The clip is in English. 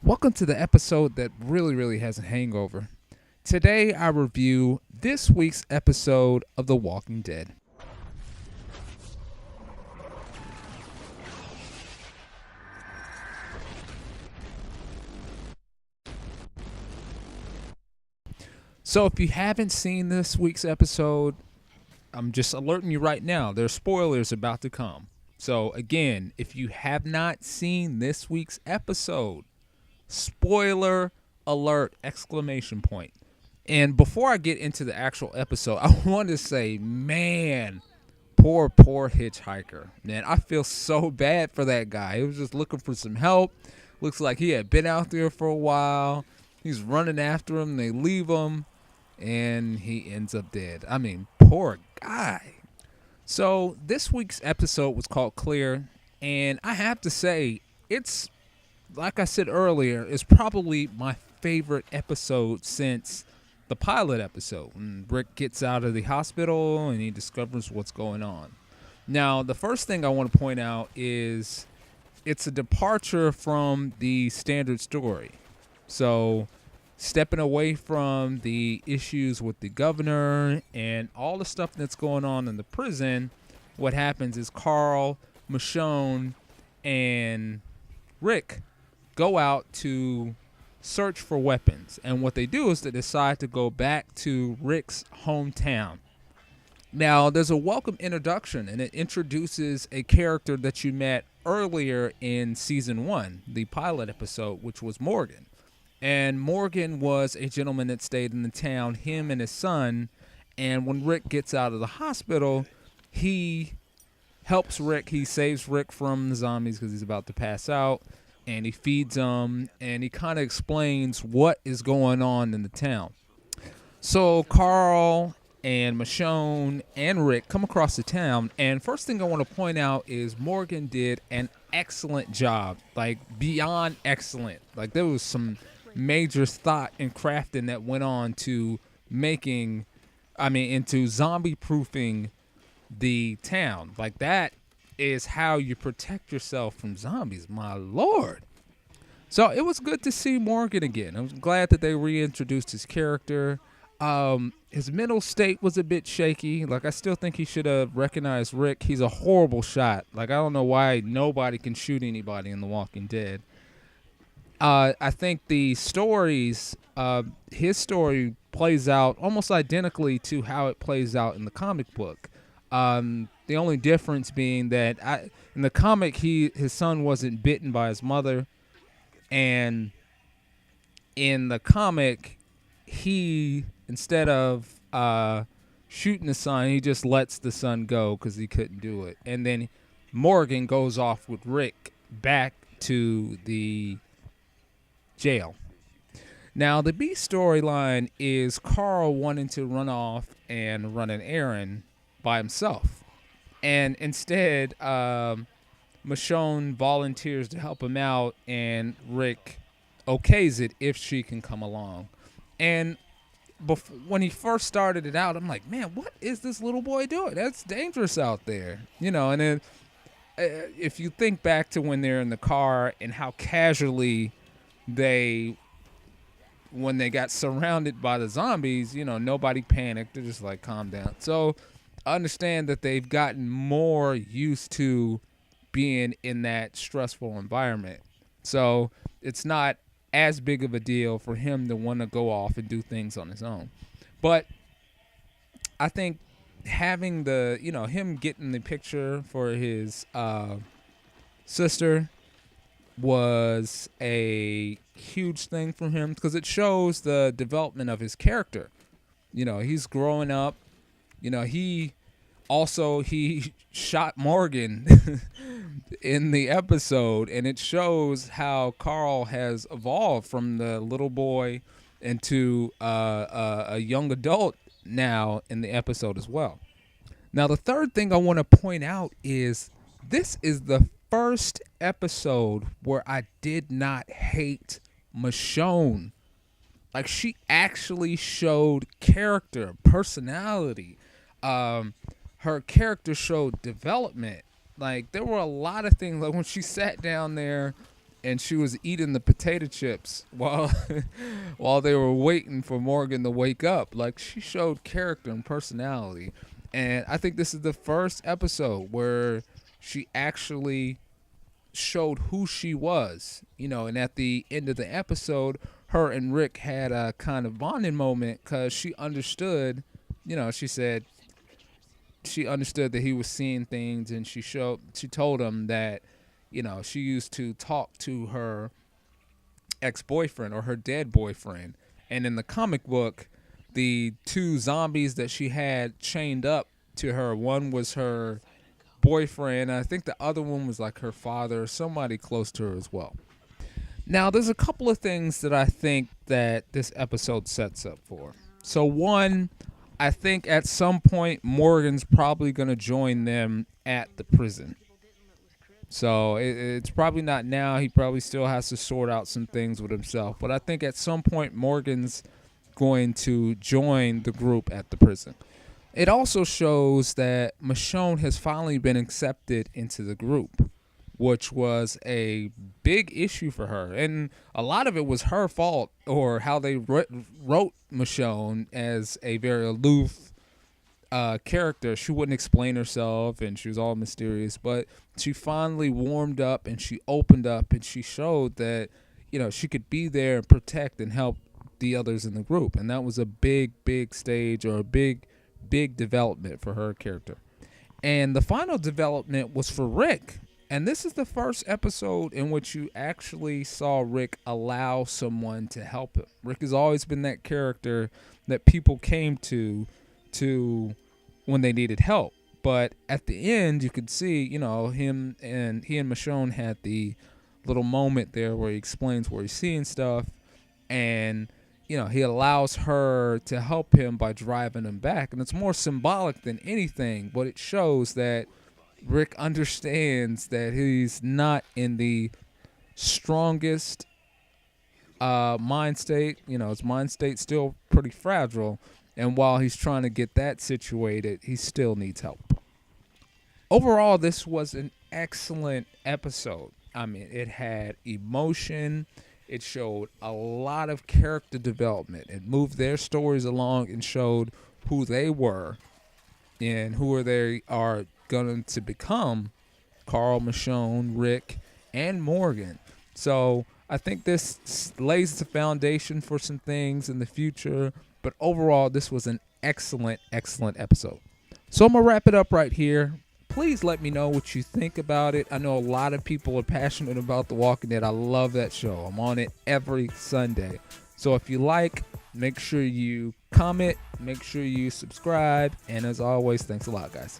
Welcome to the episode that really has a hangover. Today I review this week's episode of The Walking Dead. So if you haven't seen this week's episode, I'm just alerting you right now. There's spoilers about to come. So again, if you have not seen this week's episode, spoiler alert exclamation point. And before I get into the actual episode, I want to say, man, poor hitchhiker. Man, I feel so bad for that guy. He was just looking for some help. Looks like he had been out there for a while. He's running after him. They leave him, and he ends up dead. I mean, poor guy. So this week's episode was called Clear, and I have to say, it's like I said earlier, it's probably my favorite episode since the pilot episode when Rick gets out of the hospital and he discovers what's going on. Now, the first thing I want to point out is it's a departure from the standard story. So, stepping away from the issues with the governor and all the stuff that's going on in the prison, what happens is Carl, Michonne, and Rick go out to search for weapons. And what they do is they decide to go back to Rick's hometown. Now, there's a welcome introduction, and it introduces a character that you met earlier in season one, the pilot episode, which was Morgan. And Morgan was a gentleman that stayed in the town, him and his son. And when Rick gets out of the hospital, he helps Rick. He saves Rick from the zombies because he's about to pass out. And he feeds him, and he kind of explains what is going on in the town. So Carl and Michonne and Rick come across the town, and first thing I want to point out is Morgan did an excellent job, like beyond excellent. Like there was some major thought and crafting that went on to into zombie proofing the town. Like that is how you protect yourself from zombies, my lord. So it was good to see Morgan again. I was glad that they reintroduced his character. His mental state was a bit shaky. Like I still think he should have recognized Rick. He's a horrible shot. Like I don't know why nobody can shoot anybody in The Walking Dead. I think the stories, his story plays out almost identically to how it plays out in the comic book. The only difference being that in the comic, his son wasn't bitten by his mother, and in the comic, he instead of shooting the son, he just lets the son go because he couldn't do it, and then Morgan goes off with Rick back to the jail. Now, the B storyline is Carl wanting to run off and run an errand by himself. And instead, Michonne volunteers to help him out, and Rick okays it if she can come along. And when he first started it out, I'm like, man, what is this little boy doing? That's dangerous out there. And then if you think back to when they're in the car and how casually when they got surrounded by the zombies, nobody panicked. They're just like, calm down. So I understand that they've gotten more used to being in that stressful environment. So it's not as big of a deal for him to want to go off and do things on his own. But I think having him getting the picture for his sister was a huge thing for him because it shows the development of his character. He's growing up. He shot Morgan in the episode, and it shows how Carl has evolved from the little boy into a young adult now in the episode as well. Now, the third thing I want to point out is this is the first episode where I did not hate Michonne. Like, she actually showed character, personality. Her character showed development. Like, there were a lot of things, like when she sat down there and she was eating the potato chips while while they were waiting for Morgan to wake up. Like, she showed character and personality. And I think this is the first episode where she actually showed who she was, and at the end of the episode, her and Rick had a kind of bonding moment because she understood, she said she understood that he was seeing things, and she told him that, she used to talk to her ex-boyfriend or her dead boyfriend. And in the comic book, the two zombies that she had chained up to her, one was her boyfriend, and I think the other one was like her father or somebody close to her as well. Now, there's a couple of things that I think that this episode sets up for. So one, I think at some point Morgan's probably going to join them at the prison. So it's probably not now. He probably still has to sort out some things with himself. But I think at some point Morgan's going to join the group at the prison. It also shows that Michonne has finally been accepted into the group, which was a big issue for her. And a lot of it was her fault, or how they wrote Michonne as a very aloof character. She wouldn't explain herself, and she was all mysterious. But she finally warmed up, and she opened up, and she showed that, she could be there and protect and help the others in the group. And that was a big, big stage, or a big development for her character. And the final development was for Rick. And this is the first episode in which you actually saw Rick allow someone to help him. Rick has always been that character that people came to when they needed help. But at the end, you could see, he and Michonne had the little moment there where he explains where he's seeing stuff, and he allows her to help him by driving him back. And it's more symbolic than anything, but it shows that Rick understands that he's not in the strongest mind state. His mind state's still pretty fragile. And while he's trying to get that situated, he still needs help. Overall, this was an excellent episode. I mean, it had emotion. It showed a lot of character development. It moved their stories along and showed who they were and who they are going to become. Carl, Michonne, Rick, and Morgan. So I think this lays the foundation for some things in the future. But overall, this was an excellent, excellent episode. So I'm going to wrap it up right here. Please let me know what you think about it. I know a lot of people are passionate about The Walking Dead. I love that show. I'm on it every Sunday. So if you like, make sure you comment, make sure you subscribe. And as always, thanks a lot, guys.